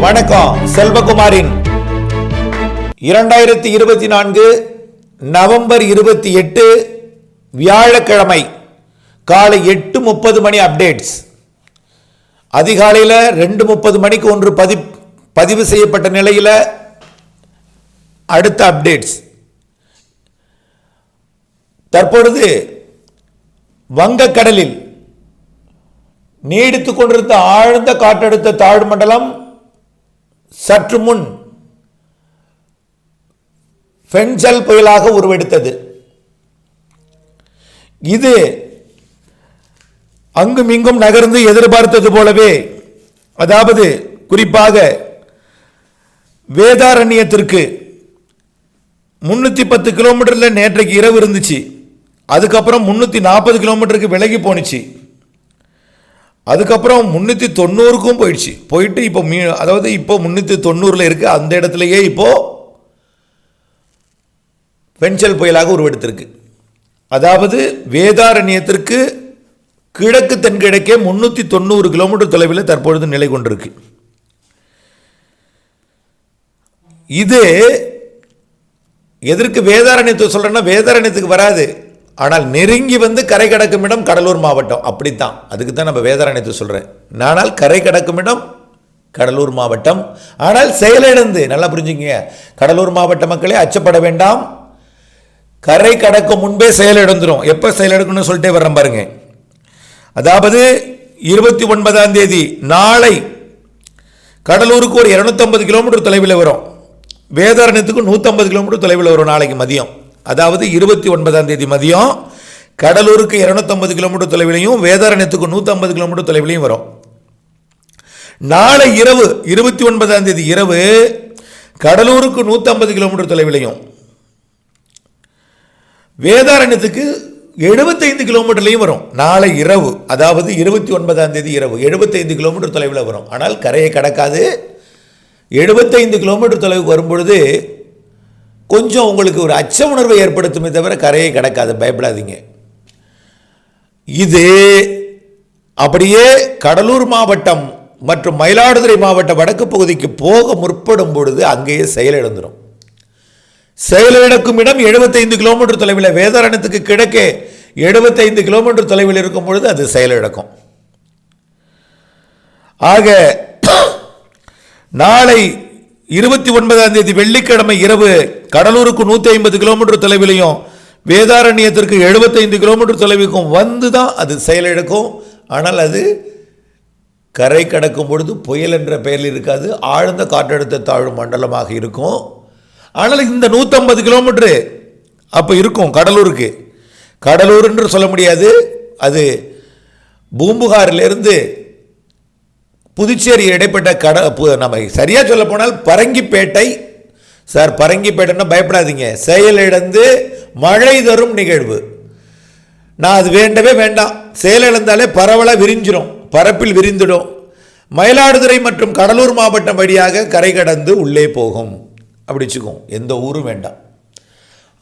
வணக்கம். செல்வகுமாரின் 2024 நவம்பர் 28 வியாழக்கிழமை காலை 8:30 மணி அப்டேட்ஸ். அதிகாலையில் 2:30 மணிக்கு ஒன்று பதிவு செய்யப்பட்ட நிலையில் அடுத்த அப்டேட்ஸ். தற்பொழுது வங்கக்கடலில் நீடித்துக் கொண்டிருந்த ஆழ்ந்த காற்றழுத்த தாழ்வு மண்டலம் சற்று முன் பென்சல் புயலாக உருவெடுத்தது. இது அங்கும் இங்கும் நகர்ந்து எதிர்பார்த்தது போலவே, அதாவது குறிப்பாக வேதாரண்யத்திற்கு 310 கிலோமீட்டரில் நேற்றைக்கு இரவு இருந்துச்சு. அதுக்கப்புறம் 340 கிலோமீட்டருக்கு விலகி போணுச்சு. அதுக்கப்புறம் 390க்கும் போயிட்டு இப்போ அதாவது இப்போ 390 இருக்கு. அந்த இடத்துலையே இப்போ பென்சல் புயலாக உருவெடுத்திருக்கு. அதாவது வேதாரண்யத்திற்கு கிழக்கு தென்கிழக்கே 390 கிலோமீட்டர் தொலைவில் தற்பொழுது நிலை கொண்டிருக்கு. இது எதற்கு வேதாரண்யத்தை சொல்றேன்னா, வேதாரண்யத்துக்கு வராது, ஆனால் நெருங்கி வந்து கரை கடக்கும் இடம் கடலூர் மாவட்டம். அப்படித்தான், அதுக்கு தான் நம்ம வேதாரண்யத்தை சொல்கிறேன். ஆனால் கரை கடக்கும் இடம் கடலூர் மாவட்டம். ஆனால் செயலிழந்து, நல்லா புரிஞ்சுங்க, கடலூர் மாவட்ட மக்களே அச்சப்பட வேண்டாம். கரை கடக்கும் முன்பே செயலிழந்துடும். எப்போ செயலிழக்கணும்னு சொல்லிட்டே வர்றேன் பாருங்க. அதாவது 29ஆம் தேதி நாளை கடலூருக்கு ஒரு 250 கிலோமீட்டர் தொலைவில் வரும். வேதாரண்யத்துக்கு 150 கிலோமீட்டர் தொலைவில் வரும் நாளைக்கு மதியம். அதாவது 29ஆம் தேதி மதியம் கடலூருக்கு 250 கிலோமீட்டர் தொலைவிலையும் வேதாரண்யத்துக்கு 150 கிலோமீட்டர் தொலைவிலையும் வரும். நாளை இரவு 29ஆம் தேதி இரவு கடலூருக்கு 150 கிலோமீட்டர் தொலைவிலையும் வேதாரண்யத்துக்கு 75 கிலோமீட்டர்லையும் வரும். நாளை இரவு, அதாவது 29ஆம் தேதி இரவு 75 கிலோமீட்டர் தொலைவில் வரும். ஆனால் கரையை கடக்காது. 75 கிலோமீட்டர் தொலைவுக்கு வரும்பொழுது கொஞ்சம் உங்களுக்கு ஒரு அச்ச உணர்வை ஏற்படுத்துமே தவிர கரையை கடக்காது, பயப்படாதீங்க. இது அப்படியே கடலூர் மாவட்டம் மற்றும் மயிலாடுதுறை மாவட்ட வடக்கு பகுதிக்கு போக முற்படும் பொழுது அங்கேயே செயலிழந்துடும். செயலிழக்கும் இடம் 75 கிலோமீட்டர் தொலைவில், வேதாரண்யத்துக்கு கிழக்கே 75 கிலோமீட்டர் தொலைவில் இருக்கும் பொழுது அது செயலிழக்கும். ஆக நாளை 29ஆம் தேதி வெள்ளிக்கிழமை இரவு கடலூருக்கு 150 கிலோமீட்டர் தொலைவிலையும் வேதாரண்யத்திற்கு 75 கிலோமீட்டர் தொலைவுக்கும் வந்து தான் அது செயலிழக்கும். ஆனால் அது கரை கடக்கும் பொழுது புயல் என்ற பெயரில் இருக்காது, ஆழ்ந்த காற்றழுத்த தாழ்வு மண்டலமாக இருக்கும். ஆனால் இந்த 150 கிலோமீட்டரு அப்போ இருக்கும் கடலூருக்கு. கடலூர் என்று சொல்ல முடியாது, அது பூம்புகாரிலிருந்து புதுச்சேரி இடைப்பட்ட நம்ம சரியாக சொல்ல போனால் பரங்கிப்பேட்டை. சார் பரங்கிப்பேட்டைன்னா பயப்படாதீங்க, செயலிழந்து மழை தரும் நிகழ்வு. நான் அது வேண்டவே வேண்டாம். செயலிழந்தாலே பரவலாக விரிஞ்சிடும், பரப்பில் விரிந்துடும். மயிலாடுதுறை மற்றும் கடலூர் மாவட்டம் வழியாக கரை கடந்து உள்ளே போகும். அப்படி வச்சுக்கோம், எந்த ஊரும் வேண்டாம்.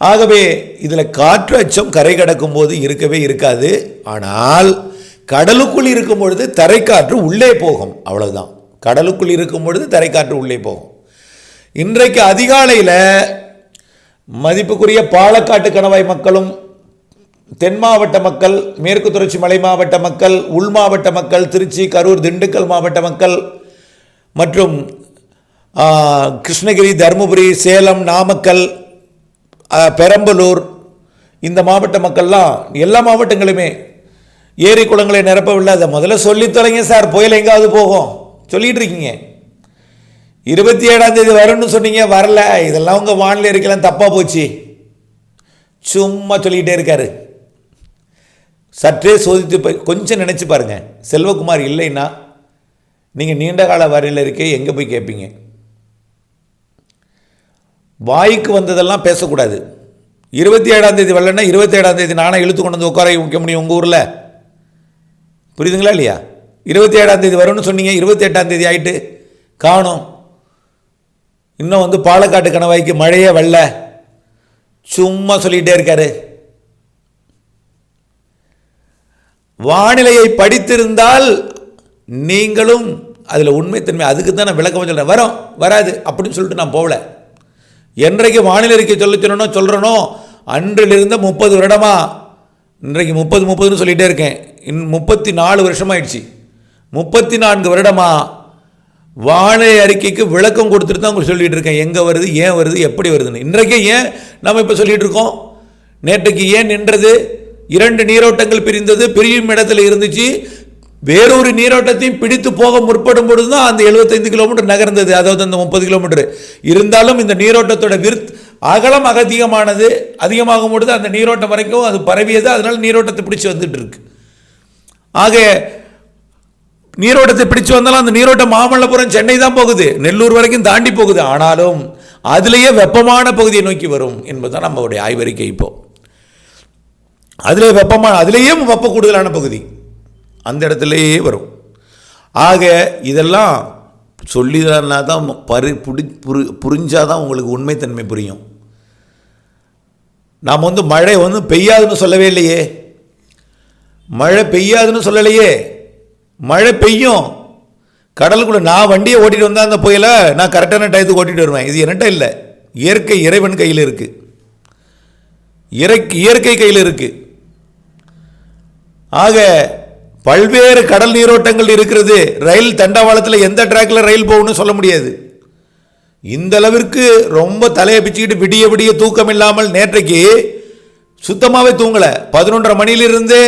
ஆகவே இதில் காற்று அச்சம் கரை கடக்கும் போது இருக்கவே இருக்காது. ஆனால் கடலுக்குள் இருக்கும் பொழுது தரைக்காற்று உள்ளே போகும், அவ்வளவுதான். கடலுக்குள் இருக்கும் பொழுது தரைக்காற்று உள்ளே போகும். இன்றைக்கு அதிகாலையில் மதிப்புக்குரிய பாலக்காட்டு கணவாய் மக்களும், தென் மாவட்ட மக்கள், மேற்கு தொடர்ச்சி மலை மாவட்ட மக்கள், உள் மாவட்ட மக்கள், திருச்சி, கரூர், திண்டுக்கல் மாவட்ட மக்கள் மற்றும் கிருஷ்ணகிரி, தருமபுரி, சேலம், நாமக்கல், பெரம்பலூர், இந்த மாவட்ட மக்கள்லாம், எல்லா மாவட்டங்களுமே ஏரி குளங்களை நிரப்பவில்லை. அதை முதல்ல சொல்லி தொலைங்க சார், புயல் எங்காவது போகும் சொல்லிட்டு இருக்கீங்க. 27ஆம் தேதி வரும்னு சொன்னீங்க, வரல. இதெல்லாம் உங்கள் வானிலை அறிக்கைலாம் தப்பாக போச்சு, சும்மா சொல்லிக்கிட்டே இருக்காரு. சற்றே சோதித்து கொஞ்சம் நினச்சி பாருங்க. செல்வகுமார் இல்லைன்னா நீங்கள் நீண்ட கால வானிலை இருக்கை எங்கே போய் கேட்பீங்க? வாய்க்கு வந்ததெல்லாம் பேசக்கூடாது. 27ஆம் தேதி வரலன்னா 27ஆம் தேதி நானே இழுத்து கொண்டு வந்து உட்கார வைக்க முடியும் உங்கள் ஊரில்? புரியுதுங்களா இல்லையா? 27ஆம் தேதி வரும்னு சொன்னீங்க, 28ஆம் தேதி ஆகிட்டு காணும். இன்னும் வந்து பாலக்காட்டு கணவாய்க்கு மழையே வரல, சும்மா சொல்லிகிட்டே இருக்காரு. வானிலையை படித்திருந்தால் நீங்களும் அதில் உண்மைத்தன்மை அதுக்கு தான் நான் விளக்கம் சொல்கிறேன். வரும் வராது அப்படின்னு சொல்லிட்டு நான் போகல. என்றைக்கு வானிலை அறிக்கை சொல்கிறனோ அன்றிலிருந்து 30 வருடமா, இன்றைக்கு 30 சொல்லிகிட்டே இருக்கேன். 34 வருஷமாயிடுச்சு. 34 வருடமா வானிலை அறிக்கைக்கு விளக்கம் கொடுத்துட்டு தான் உங்களுக்கு சொல்லிகிட்டு இருக்கேன். எங்கே வருது, ஏன் வருது, எப்படி வருதுன்னு. இன்றைக்கே ஏன் நம்ம இப்போ சொல்லிகிட்டு இருக்கோம்? நேற்றைக்கு ஏன் நின்றது? 2 நீரோட்டங்கள் பிரிந்தது, பிரியும் இடத்துல இருந்துச்சு. வேறொரு நீரோட்டத்தையும் பிடித்து போக முற்படும் பொழுது தான் அந்த 75 கிலோமீட்டர் நகர்ந்தது, அதாவது அந்த 30 கிலோமீட்டர். இருந்தாலும் இந்த நீரோட்டத்தோட அகலம் அதிகமாகும் பொழுது அந்த நீரோட்டம் வரைக்கும் அது பரவியது. அதனால நீரோட்டத்தை பிடிச்சி வந்துட்டு இருக்கு. ஆக நீரோட்டத்தை பிடிச்சு வந்தாலும் அந்த நீரோட்டம் மாமல்லபுரம், சென்னை தான் போகுது, நெல்லூர் வரைக்கும் தாண்டி போகுது. ஆனாலும் அதிலேயே வெப்பமான பகுதியை நோக்கி வரும் என்பதுதான் நம்மளுடைய ஆய்வறிக்கை. இப்போ அதிலேயே வெப்ப கூடுதலான பகுதி அந்த இடத்துலையே வரும். ஆக இதெல்லாம் சொல்லினா தான் புரிஞ்சாதான் உங்களுக்கு உண்மைத்தன்மை புரியும். நாம் மழை பெய்யாதுன்னு சொல்லவே இல்லையே, மழை பெய்யாதுன்னு சொல்லலையே. மழை பெய்யும். கடலுக்குள்ள நான் வண்டியை ஓட்டிட்டு வந்தால் அந்த புயலை நான் கரெக்டான டயத்துக்கு ஓட்டிட்டு வருவேன். இது என்கிட்ட இல்லை, இயற்கை இறைவன் கையில் இருக்கு, இயற்கை கையில் இருக்கு. ஆக பல்வேறு கடல் நீரோட்டங்கள் இருக்கிறது. ரயில் தண்டவாளத்தில் எந்த டிராக்ல ரயில் போகணும்னு சொல்ல முடியாது. இந்த அளவிற்கு ரொம்ப தலையை பிச்சுக்கிட்டு விடிய விடிய தூக்கம் இல்லாமல் நேற்றைக்கு சுத்தமாகவே தூங்கலை. 11:30 மணியிலிருந்து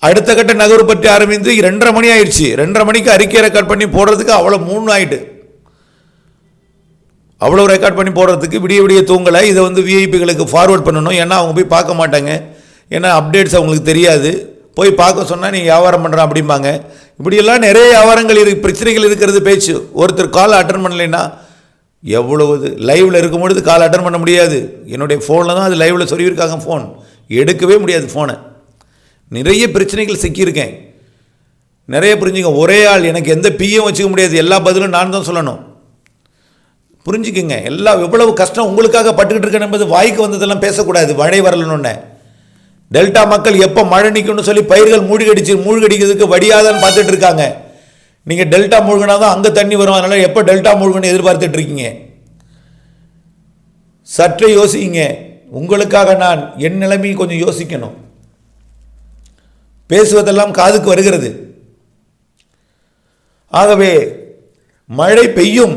அடுத்த கட்ட நகர்வு பற்றி ஆரம்பித்து 2:30 மணி ஆயிடுச்சு. 2:30 மணிக்கு அறிக்கை ரெக்கார்ட் பண்ணி போடுறதுக்கு அவ்வளோ 3 ஆயிட்டு. அவ்வளோ ரெக்கார்ட் பண்ணி போடுறதுக்கு விடிய விடிய தூங்கலை. இதை விஐபிகளுக்கு ஃபார்வர்ட் பண்ணணும். ஏன்னா அவங்க போய் பார்க்க மாட்டாங்க, ஏன்னா அப்டேட்ஸ் அவங்களுக்கு தெரியாது. போய் பார்க்க சொன்னால் நீங்கள் வியாபாரம் பண்ணுறான் அப்படிம்பாங்க. இப்படியெல்லாம் நிறைய வியாபாரங்கள் பிரச்சனைகள் இருக்கிறது. பேச்சு ஒருத்தர் கால் அட்டன் பண்ணலைன்னா எவ்வளவு லைவில் இருக்கும்பொழுது கால் அட்டன் பண்ண முடியாது. என்னுடைய ஃபோனில் தான் அது லைவில் சொல்லியிருக்காங்க. ஃபோன் எடுக்கவே முடியாது. ஃபோனை நிறைய பிரச்சனைகள் சிக்கியிருக்கேன். நிறைய புரிஞ்சுங்க. ஒரே ஆள் எனக்கு எந்த பியும் வச்சுக்க முடியாது, எல்லா பதிலும் நான் தான் சொல்லணும். புரிஞ்சுக்குங்க. எவ்வளவு கஷ்டம் உங்களுக்காக பட்டுக்கிட்டு இருக்கேன் என்பது வாய்க்கு வந்ததெல்லாம் பேசக்கூடாது. மழை வரலன்னு டெல்டா மக்கள் எப்போ மழை நிற்கும்னு சொல்லி பயிர்கள் மூழ்கடிக்கிறதுக்கு வடியாதான்னு பார்த்துட்டு இருக்காங்க. நீங்கள் டெல்டா மூழ்கினா தான் அங்கே தண்ணி வரும். அதனால் எப்போ டெல்டா மூழ்கணும்னு எதிர்பார்த்துட்டு இருக்கீங்க? சற்றே யோசிங்க. உங்களுக்காக நான் என் நிலைமையை கொஞ்சம் யோசிக்கணும். பேசுவதெல்லாம் காதுக்கு வருகிறது. ஆகவே மழை பெய்யும்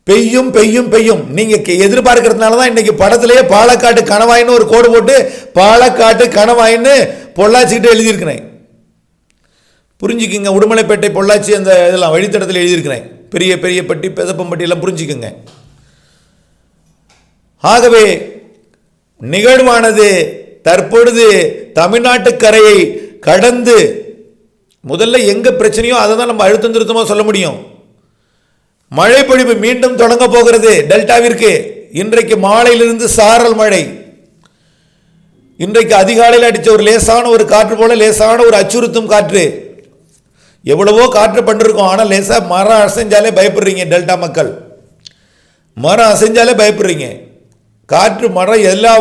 பெய்யும் பெய்யும் பெய்யும். நீங்க எதிர்பார்க்கறதுனால தான் இன்னைக்கு படத்திலேயே பாலக்காட்டு கணவாயின்னு ஒரு கோடு போட்டு பாலக்காட்டு கணவாயின்னு பொள்ளாச்சிக்கிட்ட எழுதியிருக்கிறேன். புரிஞ்சுக்குங்க. உடுமலைப்பேட்டை பொள்ளாச்சி அந்த இதெல்லாம் வழித்தடத்தில் எழுதியிருக்கிறேன். பெரிய பெரிய பட்டி பெதப்பம்பட்டி எல்லாம் புரிஞ்சுக்குங்க. ஆகவே நிகழ்வானது தற்பொழுது தமிழ்நாட்டு கரையை கடந்து முதல்ல எங்க பிரச்சனையோ அதை தான் நம்ம அழுத்தம் திருத்தமாக சொல்ல முடியும். மழை பொழிவு மீண்டும் தொடங்க போகிறது டெல்டாவிற்கு. இன்றைக்கு மாலையிலிருந்து சாரல் மழை. இன்றைக்கு அதிகாலையில் அடித்த ஒரு லேசான ஒரு காற்று போல லேசான ஒரு அச்சுறுத்தும் காற்று. எவ்வளவோ காற்று பண்ணிருக்கோம், ஆனால் லேசா மரம் அசைஞ்சாலே பயப்படுறீங்க. டெல்டா மக்கள் மரம் அசைஞ்சாலே பயப்படுறீங்க. காற்று மரம் எல்லா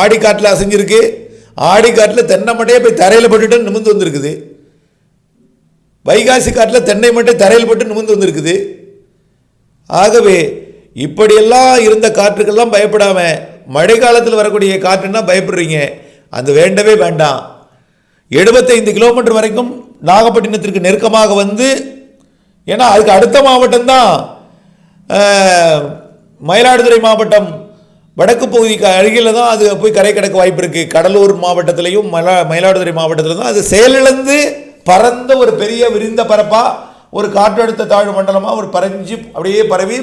ஆடி காட்டில் அசைஞ்சிருக்கு. ஆடி காட்டில் தென்னை மட்டையே போய் தரையில் பட்டுட்டு நிமிந்து வந்திருக்குது. வைகாசி காட்டில் தென்னை மட்டை தரையில் பட்டு நிமிந்து வந்திருக்குது. ஆகவே இப்படியெல்லாம் இருந்த காற்றுக்கெல்லாம் பயப்படாம மழை காலத்தில் வரக்கூடிய காற்றுன்னா பயப்படுறீங்க. அது வேண்டவே வேண்டாம். 75 கிலோமீட்டர் வரைக்கும் நாகப்பட்டினத்திற்கு நெருக்கமாக வந்து, ஏன்னா அதுக்கு அடுத்த மாவட்டம் தான் மயிலாடுதுறை மாவட்டம். வடக்கு பகுதிக்கு அருகில் தான் அது போய் கரை கடக்க வாய்ப்பு இருக்குது. கடலூர் மாவட்டத்திலையும் மயிலாடுதுறை மாவட்டத்தில் தான் அது செயலிழந்து பறந்த ஒரு பெரிய விரிந்த பரப்பா ஒரு காற்றழுத்த தாழ்வு மண்டலமாக ஒரு பறஞ்சு அப்படியே பரவி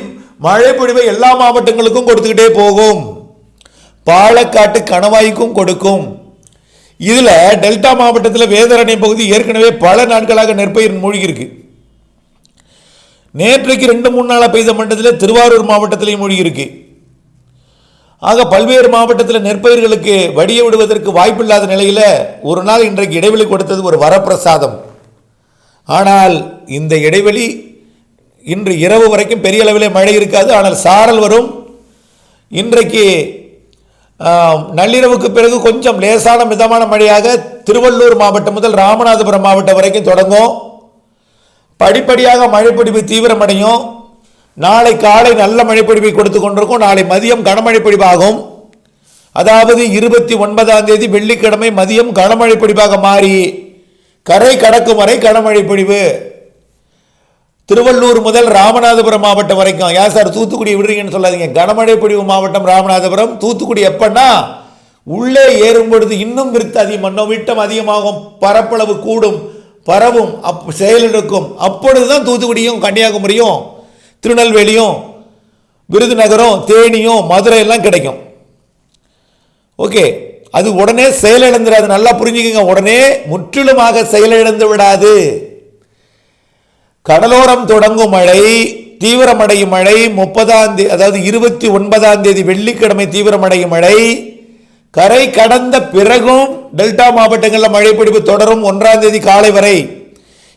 மழை பொழிவை எல்லா மாவட்டங்களுக்கும் கொடுத்துக்கிட்டே போகும். பாலக்காட்டு கணவாய்க்கும் கொடுக்கும். இதில் டெல்டா மாவட்டத்தில் வேதாரண்யம் பகுதி ஏற்கனவே பல நாட்களாக நெற்பயிர் மூழ்கி இருக்கு. நேற்றைக்கு 2-3 நாளாக பெய்த மண்டலத்தில் திருவாரூர் மாவட்டத்திலையும் மூழ்கி இருக்கு. ஆக பல்வேறு மாவட்டத்தில் நெற்பயிர்களுக்கு வடிய விடுவதற்கு வாய்ப்பில்லாத நிலையில் ஒரு நாள் இன்றைக்கு இடைவெளி கொடுத்தது ஒரு வரப்பிரசாதம். ஆனால் இந்த இடைவெளி இன்று இரவு வரைக்கும் பெரிய அளவிலே மழை இருக்காது, ஆனால் சாரல் வரும். இன்றைக்கு நள்ளிரவுக்கு பிறகு கொஞ்சம் லேசான மிதமான மழையாக திருவள்ளூர் மாவட்டம் முதல் ராமநாதபுரம் மாவட்டம் வரைக்கும் தொடங்கும். படிப்படியாக மழைப்பொழிவு தீவிரமடையும். நாளை காலை நல்ல மழைப்பொழிவை கொடுத்து கொண்டிருக்கும். நாளை மதியம் கனமழை பொழிவாகும். அதாவது 29ஆம் தேதி வெள்ளிக்கிழமை மதியம் கனமழை பொழிவாக மாறி கரை கடக்கும் வரை கனமழை பொழிவு. திருவள்ளூர் முதல் ராமநாதபுரம் மாவட்டம் வரைக்கும். ஏன் சார் தூத்துக்குடி விடுறீங்கன்னு சொல்லாதீங்க. கனமழை பொழிவு மாவட்டம் ராமநாதபுரம். தூத்துக்குடி எப்பன்னா உள்ளே ஏறும் பொழுது இன்னும் விருத்து அதிகமாகும், விட்டம் அதிகமாகும், பரப்பளவு கூடும், பரவும், செயலிழக்கும். அப்பொழுதுதான் தூத்துக்குடியும் கன்னியாகுமரியும் திருநெல்வேலியும் விருதுநகரும் தேனியும் மதுரை எல்லாம் கிடைக்கும். ஓகே, அது உடனே செயலிழந்துடாது. நல்லா புரிஞ்சுக்கங்க, உடனே முற்றிலுமாக செயலிழந்து விடாது. கடலோரம் தொடங்கும் மழை, தீவிரமடையும் மழை 30ஆம் தேதி, அதாவது 29ஆம் தேதி வெள்ளிக்கிழமை தீவிரமடையும் மழை. கரை கடந்த பிறகும் டெல்டா மாவட்டங்களில் மழை பொழிவு தொடரும் 1ஆம் தேதி காலை வரை.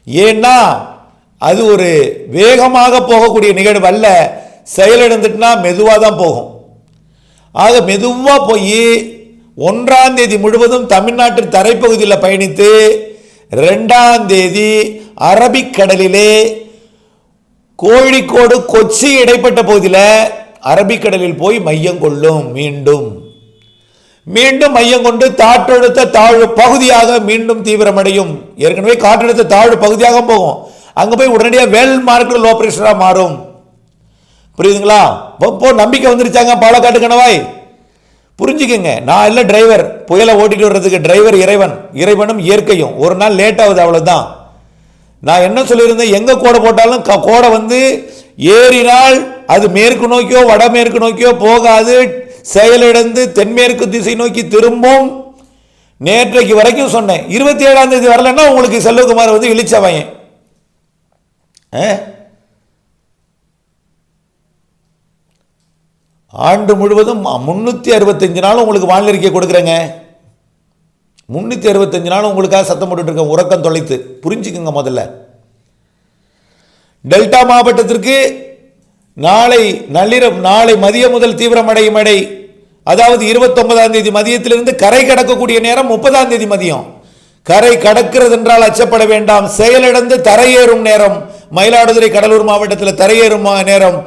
ஏன்னா அது ஒரு வேகமாக போகக்கூடிய நிகழ்வு அல்ல. செயலிழந்துட்டுனா மெதுவாக தான் போகும். ஆக மெதுவாக போய் 1ஆம் தேதி முழுவதும் தமிழ்நாட்டின் தரைப்பகுதியில் பயணித்து 2ஆம் தேதி அரபிக்கடலிலே கோழிக்கோடு கொச்சி இடைப்பட்ட பகுதியில் அரபிக்கடலில் போய் மையம் கொள்ளும். மீண்டும் மையம் கொண்டு காற்றழுத்த தாழ்வு பகுதியாக மீண்டும் தீவிரமடையும். ஏற்கனவே காற்றழுத்த தாழ்வு பகுதியாக போகும். அங்கே போய் உடனடியாக வெல் மார்க்கெட் லோ பிரஷராக மாறும். புரியுதுங்களா? இப்போ நம்பிக்கை வந்துருச்சாங்க பாலக்காட்டு கணவாய். புரிஞ்சுக்கங்க, நான் இல்லை டிரைவர். புயலை ஓட்டிட்டு வர்றதுக்கு டிரைவர் இறைவன், இறைவனும் இயற்கையும். ஒரு நாள் லேட் ஆகுது, அவ்வளோதான். நான் என்ன சொல்லியிருந்தேன், எங்கே கோடை போட்டாலும் கோடை வந்து ஏறினால் அது மேற்கு நோக்கியோ வடமேற்கு நோக்கியோ போகாது, செயலிழந்து தென்மேற்கு திசை நோக்கி திரும்பும். நேற்றைக்கு வரைக்கும் சொன்னேன். 27ஆம் தேதி வரலன்னா உங்களுக்கு செல்வகுமார் வந்து இழிச்சவன். ஆண்டு முழுவதும் 365 நாளும் உங்களுக்கு வானிலை அறிக்கை கொடுக்குறேங்க. 365 நாளும் உங்களுக்காக சத்தம் போட்டுட்டு இருக்கேன், உறக்கம் தொலைத்து. புரிஞ்சுக்குங்க. முதல்ல டெல்டா மாவட்டத்திற்கு நாளை மதியம் முதல் தீவிரமடையும் மழை. அதாவது 29ஆம் தேதி மதியத்திலிருந்து கரை கடக்கக்கூடிய நேரம் 30ஆம் தேதி மதியம். கரை கடக்கிறது என்றால் அச்சப்பட வேண்டாம். செயலிழந்து தரையேறும் நேரம் மயிலாடுதுறை கடலூர் மாவட்டத்தில் தரையேறும் நேரம்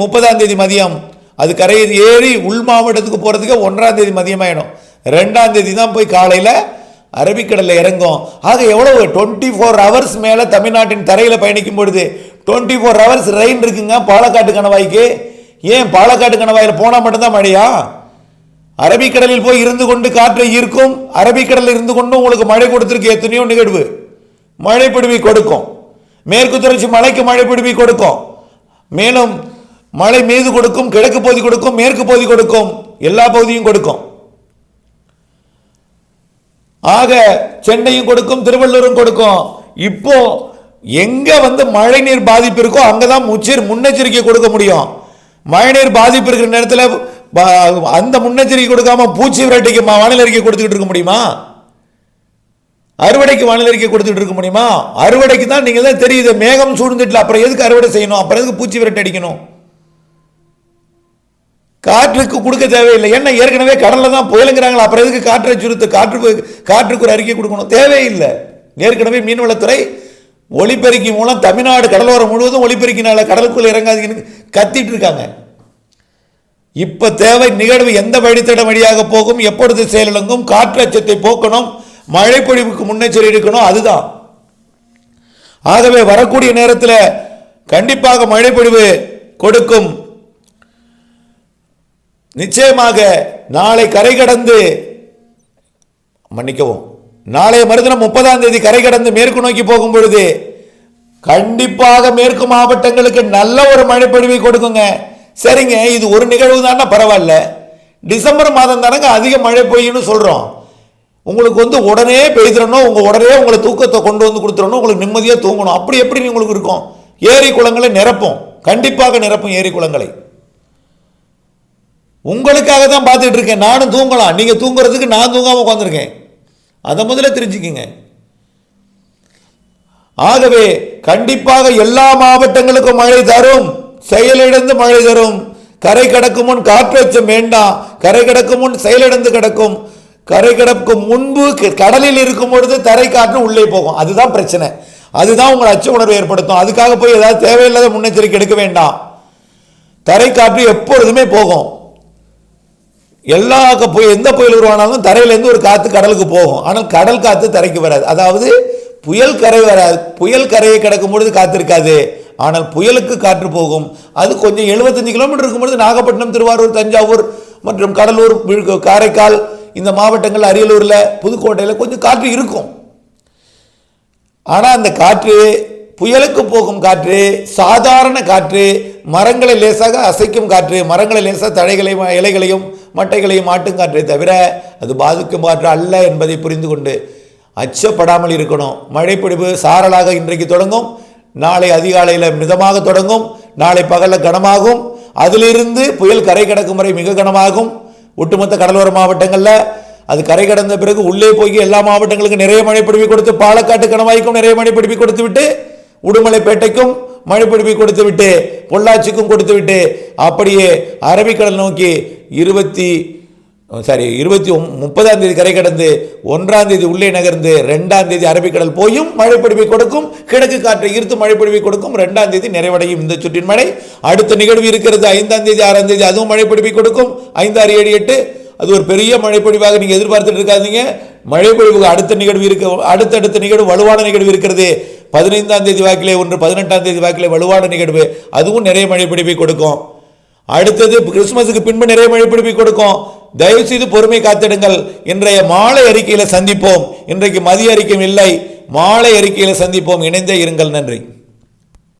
30ஆம் தேதி மதியம். அது கரையை ஏறி உள் மாவட்டத்துக்கு போகிறதுக்கு 1ஆம் தேதி மதியம் ஆகிடும். 2ஆம் தேதி தான் போய் காலையில் அரபிக்கடலில் இறங்கும். ஆக எவ்வளவு 24 ஹவர்ஸ் மேலே தமிழ்நாட்டின் தரையில் பயணிக்கும் பொழுது 24 ஹவர்ஸ் ரெயின் இருக்குங்க பாலக்காட்டு கணவாய்க்கு. ஏன் பாலக்காட்டு கணவாயில் போனால் மட்டும்தான் மழையா? அரபிக்கடலில் போய் இருந்து கொண்டு காற்றை ஈர்க்கும். அரபிக்கடலில் இருந்து கொண்டு உங்களுக்கு மழை கொடுத்துருக்கு. எத்தனையோ நிகழ்வு மழை பிடிவி கொடுக்கும். மேற்கு தொடர்ச்சி மலைக்கு மழை பிடிவி கொடுக்கும். மேலும் மழை மீது கொடுக்கும், கிழக்கு பகுதி கொடுக்கும், மேற்கு பகுதி கொடுக்கும், எல்லா பகுதியும் கொடுக்கும். ஆக சென்னையும் கொடுக்கும், திருவள்ளூரும் கொடுக்கும். இப்போ எங்க வந்து மழை நீர் பாதிப்பு இருக்கோ அங்கதான் முன்னெச்சரிக்கை கொடுக்க முடியும். மழை நீர் பாதிப்பு இருக்கிற நேரத்தில் அந்த முன்னெச்சரிக்கை கொடுக்காம பூச்சி விரட்டிக்கு வானிலை அறிக்கை கொடுத்துக்கிட்டு இருக்க முடியுமா? அறுவடைக்கு வானிலை அறிக்கை கொடுத்துட்டு இருக்க முடியுமா? அறுவடைக்கு தான் நீங்க தான் தெரியுது மேகம் சூழ்ந்துட்டு, அப்புறம் எதுக்கு அறுவடை செய்யணும்? அப்புறம் எதுக்கு பூச்சி விரட்டி அடிக்கணும்? காற்றுக்கு கொடுக்க தேவையில்லை. ஏன்னா ஏற்கனவே கடல்ல தான் புயலுங்கிறாங்களா, அப்புறம் எதுக்கு காற்றை சுருத்து காற்றுக்கு ஒரு அறிக்கை கொடுக்கணும்? தேவையில்லை. ஏற்கனவே மீன்வளத்துறை ஒளிப்பெருக்கி மூலம் தமிழ்நாடு கடலோரம் முழுவதும் ஒளிப்பெருக்கினால கடலுக்குள்ள இறங்காதீங்கன்னு கத்திட்டு இருக்காங்க. இப்ப தேவை நிகழ்வு எந்த வழித்தட வழியாக போகும், எப்பொழுது செயலிழங்கும், காற்று அச்சத்தை போக்கணும், மழை பொழிவுக்கு முன்னெச்சரிக்கை எடுக்கணும். அதுதான். ஆகவே வரக்கூடிய நேரத்தில் கண்டிப்பாக மழை பொழிவு கொடுக்கும். நிச்சயமாக நாளை கரை கடந்து மன்னிக்கவும் நாளைய மறுதினம் 30ஆம் தேதி கரை கடந்து மேற்கு நோக்கி போகும் பொழுது கண்டிப்பாக மேற்கு மாவட்டங்களுக்கு நல்ல ஒரு மழை பொழிவை கொடுக்குங்க. சரிங்க, இது ஒரு நிகழ்வு தானே பரவாயில்ல. டிசம்பர் மாதம் தானங்க அதிக மழை பெய்யும்னு சொல்றோம். உங்களுக்கு வந்து உடனே பெய்திடணும், உடனே உங்களை தூக்கத்தை கொண்டு வந்து கொடுத்துடணும், உங்களுக்கு நிம்மதியாக தூங்கணும். அப்படி எப்படி உங்களுக்கு இருக்கும்? ஏரி குளங்களை நிரப்பும், கண்டிப்பாக நிரப்பும் ஏரி குளங்களை. உங்களுக்காக தான் பார்த்துட்டு இருக்கேன். நானும் தூங்கலாம், நீங்க தூங்குறதுக்கு நான் தூங்காம உட்காந்துருக்கேன். அதை முதல்ல தெரிஞ்சுக்கிங்க. ஆகவே கண்டிப்பாக எல்லா மாவட்டங்களுக்கும் மழை தரும், செயலிழந்து மழை தரும். கரை கடக்கும் முன் காற்றச்சம் வேண்டாம். கரை கடக்கும் முன் செயலிழந்து கிடக்கும். கரை கடக்கும் முன்பு கடலில் இருக்கும் பொழுது தரை காற்று உள்ளே போகும். அதுதான் பிரச்சனை. அதுதான் உங்கள் அச்ச உணர்வை ஏற்படுத்தும். அதுக்காக போய் ஏதாவது தேவையில்லாத முன்னெச்சரிக்கை எடுக்க வேண்டாம். தரை காற்று எப்பொழுதுமே போகும். எல்லா எந்த புயல் உருவானாலும் தரையிலேருந்து ஒரு காற்று கடலுக்கு போகும். ஆனால் கடல் காற்று தரைக்கு வராது. அதாவது புயல் கரை வராது. புயல் கரையை கிடக்கும் பொழுது காற்று இருக்காது. ஆனால் புயலுக்கு காற்று போகும். அது கொஞ்சம் 75 கிலோமீட்டர் இருக்கும்பொழுது நாகப்பட்டினம், திருவாரூர், தஞ்சாவூர் மற்றும் கடலூர், காரைக்கால் இந்த மாவட்டங்கள், அரியலூரில், புதுக்கோட்டையில் கொஞ்சம் காற்று இருக்கும். ஆனால் அந்த காற்று புயலுக்கு போகும் காற்று சாதாரண காற்று, மரங்களை லேசாக அசைக்கும் காற்று, மரங்களை லேசாக தழைகளையும் இலைகளையும் மட்டைகளையும் ஆட்டும் காற்றை தவிர அது பாதிக்கும் காற்று அல்ல என்பதை புரிந்து கொண்டு அச்சப்படாமல் இருக்கணும். மழைப்பொழிவு சாரலாக இன்றைக்கு தொடங்கும், நாளை அதிகாலையில் மிதமாக தொடங்கும், நாளை பகலில் கனமாகும், அதிலிருந்து புயல் கரை கடக்கும் வரை மிக கனமாகும். ஒட்டுமொத்த கடலோர மாவட்டங்களில் அது கரை கடந்த பிறகு உள்ளே போய் எல்லா மாவட்டங்களுக்கும் நிறைய மழை பொழிவு கொடுத்து, பாலக்காட்டு கணவாய்க்கும் நிறைய மழை பொழிவு கொடுத்து விட்டு, உடுமலைப்பேட்டைக்கும் மழை பொழிவு கொடுத்து விட்டு, பொள்ளாச்சிக்கும் கொடுத்து விட்டு, அப்படியே அரபிக்கடல் நோக்கி 30ஆம் தேதி கரை கடந்து 1ஆம் தேதி உள்ளே நகர்ந்து 2ஆம் தேதி அரபிக்கடல் போயும் மழை பொழிவை கொடுக்கும். கிழக்கு காற்றை ஈர்த்து மழை பொழிவை கொடுக்கும். 2ஆம் தேதி நிறைவடையும் இந்த சுற்றின் மழை. அடுத்த நிகழ்வு இருக்கிறது 5ஆம் தேதி 6ஆம் தேதி, அதுவும் மழை பொழிவை கொடுக்கும். 5, 6, 7, 8 அது ஒரு பெரிய மழைப்பொழிவாக நீங்கள் எதிர்பார்த்துட்டு இருக்காதீங்க. மழைப்பொழிவுக்கு அடுத்த நிகழ்வு அடுத்தடுத்த நிகழ்வு வலுவான நிகழ்வு இருக்கிறது. 15ஆம் தேதி வாக்கிலே ஒன்று, 18ஆம் தேதி வாக்கிலே வலுவான நிகழ்வு, அதுவும் நிறைய மழைப்பொழிவை கொடுக்கும். அடுத்தது கிறிஸ்துமஸுக்கு பின்பு நிறைய மழைப்பொழிவை கொடுக்கும். தயவு செய்து பொறுமை காத்திடுங்கள். இன்றைய மாலை அறிக்கையில் சந்திப்போம். இன்றைக்கு மதிய அறிக்கை இல்லை, மாலை அறிக்கையில் சந்திப்போம். இணைந்தே இருங்கள். நன்றி.